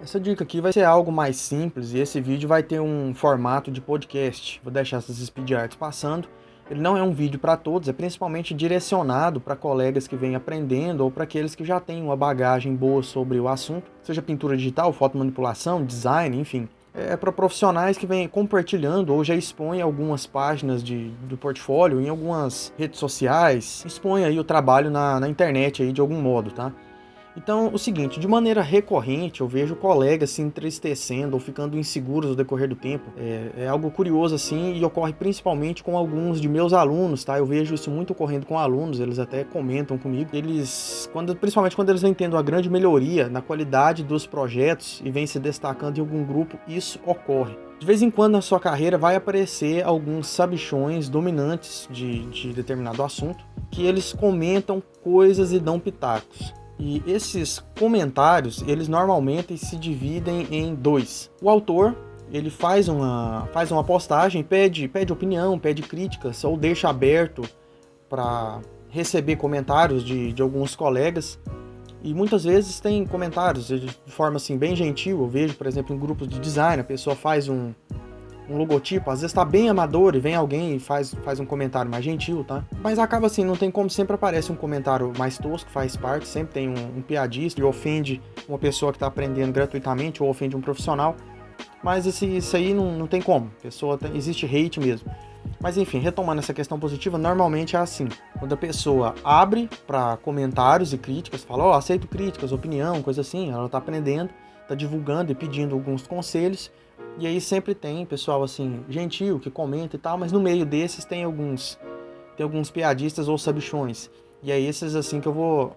Essa dica aqui vai ser algo mais simples e esse vídeo vai ter um formato de podcast. Vou deixar essas speed arts passando. Ele não é um vídeo para todos, é principalmente direcionado para colegas que vêm aprendendo ou para aqueles que já têm uma bagagem boa sobre o assunto, seja pintura digital, fotomanipulação, design, enfim. É para profissionais que vêm compartilhando ou já expõem algumas páginas do portfólio em algumas redes sociais, expõe aí o trabalho na internet aí de algum modo, tá? Então, o seguinte, de maneira recorrente, eu vejo colegas se entristecendo ou ficando inseguros no decorrer do tempo. É algo curioso, assim, e ocorre principalmente com alguns de meus alunos, tá? Eu vejo isso muito ocorrendo com alunos, eles até comentam comigo. Principalmente quando eles vêm tendo uma grande melhoria na qualidade dos projetos e vêm se destacando em algum grupo, isso ocorre. De vez em quando na sua carreira vai aparecer alguns sabichões dominantes de determinado assunto, que eles comentam coisas e dão pitacos. E esses comentários, eles normalmente se dividem em dois. O autor, ele faz uma postagem, pede opinião, pede críticas, ou deixa aberto para receber comentários de alguns colegas. E muitas vezes tem comentários de forma assim, bem gentil. Eu vejo, por exemplo, em grupos de design, a pessoa faz um logotipo, às vezes tá bem amador e vem alguém e faz um comentário mais gentil, tá? Mas acaba assim, não tem como, sempre aparece um comentário mais tosco, faz parte, sempre tem um piadista e ofende uma pessoa que tá aprendendo gratuitamente ou ofende um profissional, mas isso aí não tem como, existe hate mesmo. Mas enfim, retomando essa questão positiva, normalmente é assim, quando a pessoa abre para comentários e críticas, fala, aceito críticas, opinião, coisa assim, ela tá aprendendo, tá divulgando e pedindo alguns conselhos. E aí sempre tem pessoal assim, gentil, que comenta e tal, mas no meio desses tem alguns piadistas ou sabichões. E é esses assim que eu vou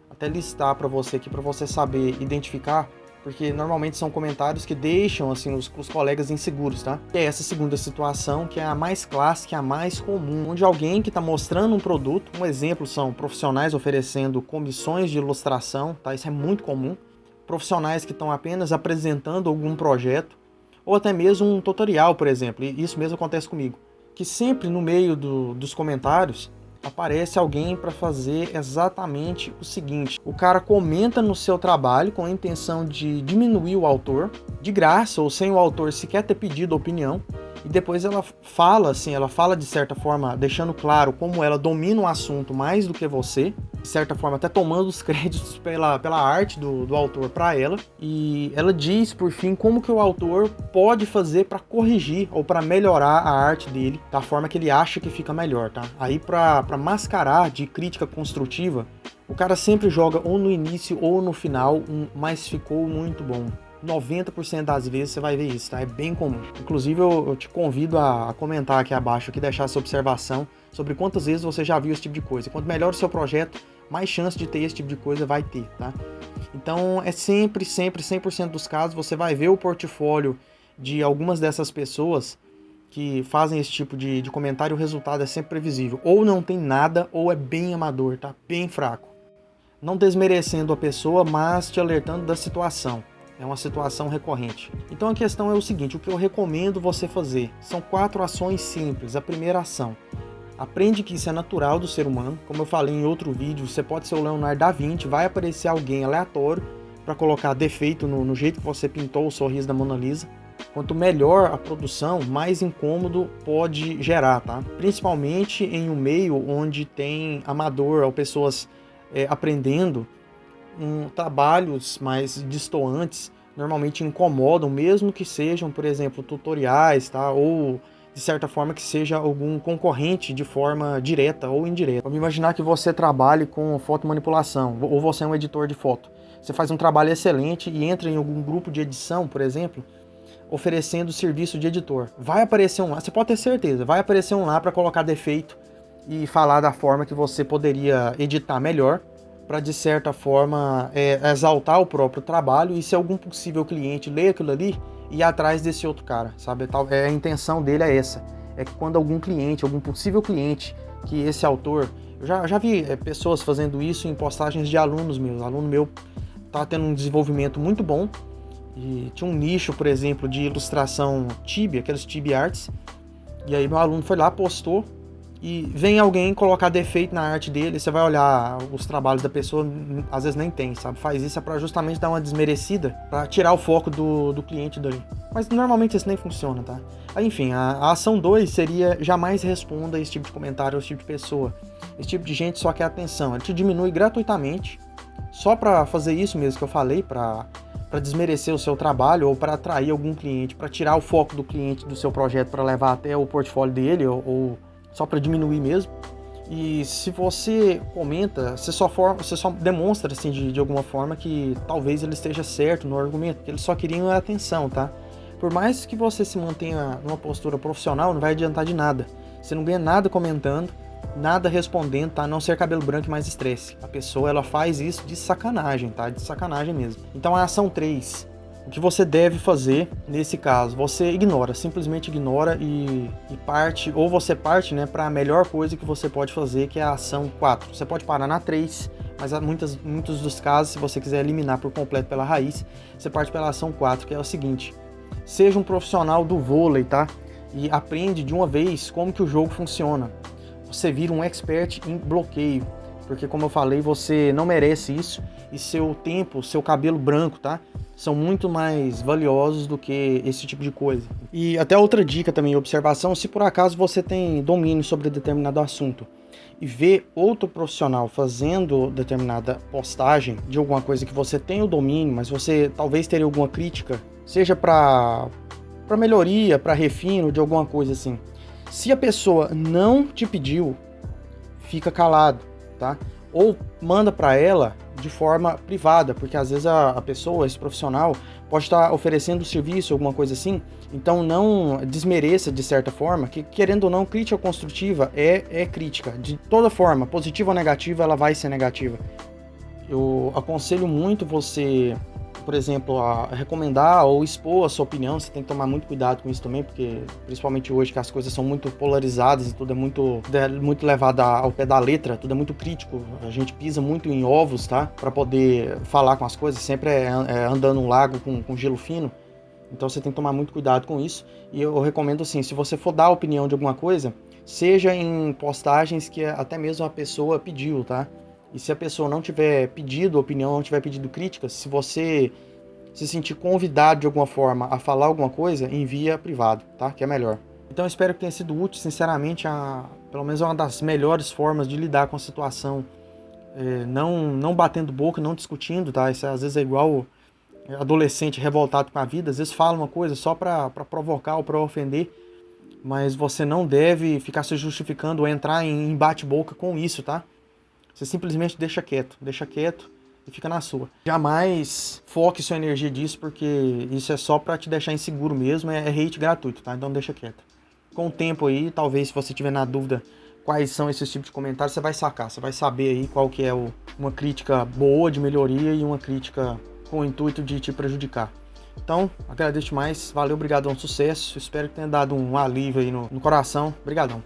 até listar para você aqui, para você saber identificar, porque normalmente são comentários que deixam assim os colegas inseguros, tá? E é essa segunda situação que é a mais clássica, a mais comum, onde alguém que está mostrando um produto, um exemplo são profissionais oferecendo comissões de ilustração, tá? Isso é muito comum. Profissionais que estão apenas apresentando algum projeto, ou até mesmo um tutorial, por exemplo, e isso mesmo acontece comigo, que sempre no meio dos comentários aparece alguém para fazer exatamente o seguinte: o cara comenta no seu trabalho com a intenção de diminuir o autor, de graça ou sem o autor sequer ter pedido opinião, e depois ela fala de certa forma, deixando claro como ela domina o assunto mais do que você, de certa forma até tomando os créditos pela arte do autor para ela, e ela diz por fim como que o autor pode fazer para corrigir ou para melhorar a arte dele da forma que ele acha que fica melhor, tá? Aí para mascarar de crítica construtiva, o cara sempre joga ou no início ou no final mas ficou muito bom. 90% das vezes você vai ver isso, tá? É bem comum. Inclusive, eu te convido a comentar aqui abaixo, aqui, deixar essa observação sobre quantas vezes você já viu esse tipo de coisa. Quanto melhor o seu projeto, mais chance de ter esse tipo de coisa vai ter, tá? Então, é sempre, 100% dos casos, você vai ver o portfólio de algumas dessas pessoas que fazem esse tipo de comentário, o resultado é sempre previsível. Ou não tem nada, ou é bem amador, tá? Bem fraco. Não desmerecendo a pessoa, mas te alertando da situação. É uma situação recorrente. Então a questão é o seguinte, o que eu recomendo você fazer são 4 ações simples. A primeira ação, aprende que isso é natural do ser humano. Como eu falei em outro vídeo, você pode ser o Leonardo da Vinci, vai aparecer alguém aleatório para colocar defeito no jeito que você pintou o sorriso da Mona Lisa. Quanto melhor a produção, mais incômodo pode gerar, tá? Principalmente em um meio onde tem amador ou pessoas aprendendo, trabalhos mais destoantes normalmente incomodam, mesmo que sejam, por exemplo, tutoriais, tá? Ou de certa forma que seja algum concorrente de forma direta ou indireta. Vamos imaginar que você trabalhe com fotomanipulação, ou você é um editor de foto. Você faz um trabalho excelente e entra em algum grupo de edição, por exemplo, oferecendo serviço de editor. Vai aparecer um lá, você pode ter certeza, vai aparecer um lá para colocar defeito e falar da forma que você poderia editar melhor, para de certa forma exaltar o próprio trabalho, e se algum possível cliente lê aquilo ali e ir atrás desse outro cara, sabe? A intenção dele é essa, é que quando algum cliente, algum possível cliente, que esse autor, eu já vi pessoas fazendo isso em postagens de alunos meus, aluno meu tá tendo um desenvolvimento muito bom, e tinha um nicho, por exemplo, de ilustração Tibi, aqueles Tibi Arts, e aí meu aluno foi lá, postou, e vem alguém colocar defeito na arte dele, você vai olhar os trabalhos da pessoa, às vezes nem tem, sabe? Faz isso pra justamente dar uma desmerecida, pra tirar o foco do cliente dali. Mas normalmente isso nem funciona, tá? Aí, enfim, a ação 2 seria jamais responda esse tipo de comentário, esse tipo de pessoa. Esse tipo de gente só quer atenção, ele te diminui gratuitamente, só pra fazer isso mesmo que eu falei, pra desmerecer o seu trabalho ou para atrair algum cliente, para tirar o foco do cliente do seu projeto para levar até o portfólio dele ou só para diminuir mesmo. E se você comenta, você só demonstra assim de alguma forma que talvez ele esteja certo no argumento, que eles só queriam a atenção, tá? Por mais que você se mantenha numa postura profissional, não vai adiantar de nada. Você não ganha nada comentando, nada respondendo, tá? A não ser cabelo branco e mais estresse. A pessoa, ela faz isso de sacanagem, tá? De sacanagem mesmo. Então, a ação 3, o que você deve fazer nesse caso? Você ignora, simplesmente ignora e parte, ou você parte, né, para a melhor coisa que você pode fazer, que é a ação 4. Você pode parar na 3, mas muitos dos casos, se você quiser eliminar por completo pela raiz, você parte pela ação 4, que é o seguinte: seja um profissional do vôlei, tá? E aprende de uma vez como que o jogo funciona. Você vira um expert em bloqueio, porque como eu falei, você não merece isso e seu tempo, seu cabelo branco, tá? São muito mais valiosos do que esse tipo de coisa. E até outra dica também, observação, se por acaso você tem domínio sobre determinado assunto e vê outro profissional fazendo determinada postagem de alguma coisa que você tem o domínio, mas você talvez teria alguma crítica, seja para melhoria, para refino de alguma coisa assim. Se a pessoa não te pediu, fica calado, tá? Ou manda para ela de forma privada, porque às vezes a pessoa, esse profissional, pode estar oferecendo serviço, alguma coisa assim, então não desmereça de certa forma, que querendo ou não, crítica construtiva é crítica, de toda forma, positiva ou negativa, ela vai ser negativa. Eu aconselho muito você, por exemplo, a recomendar ou expor a sua opinião. Você tem que tomar muito cuidado com isso também, porque principalmente hoje que as coisas são muito polarizadas e tudo é muito levado ao pé da letra, tudo é muito crítico, a gente pisa muito em ovos, tá? Para poder falar com as coisas, sempre andando um lago com gelo fino, então você tem que tomar muito cuidado com isso. E eu recomendo assim, se você for dar opinião de alguma coisa, seja em postagens que até mesmo a pessoa pediu, tá? E se a pessoa não tiver pedido opinião, não tiver pedido críticas, se você se sentir convidado de alguma forma a falar alguma coisa, envia privado, tá? Que é melhor. Então eu espero que tenha sido útil, sinceramente, pelo menos é uma das melhores formas de lidar com a situação. Não batendo boca, não discutindo, tá? Isso às vezes é igual adolescente revoltado com a vida, às vezes fala uma coisa só para provocar ou para ofender, mas você não deve ficar se justificando ou entrar em bate-boca com isso, tá? Você simplesmente deixa quieto e fica na sua. Jamais foque sua energia disso, porque isso é só pra te deixar inseguro mesmo, é hate gratuito, tá? Então deixa quieto. Com o tempo aí, talvez se você tiver na dúvida quais são esses tipos de comentários, você vai sacar, você vai saber aí qual que é uma crítica boa de melhoria e uma crítica com o intuito de te prejudicar. Então, agradeço demais, valeu, obrigado, um sucesso, espero que tenha dado um alívio aí no coração, obrigadão.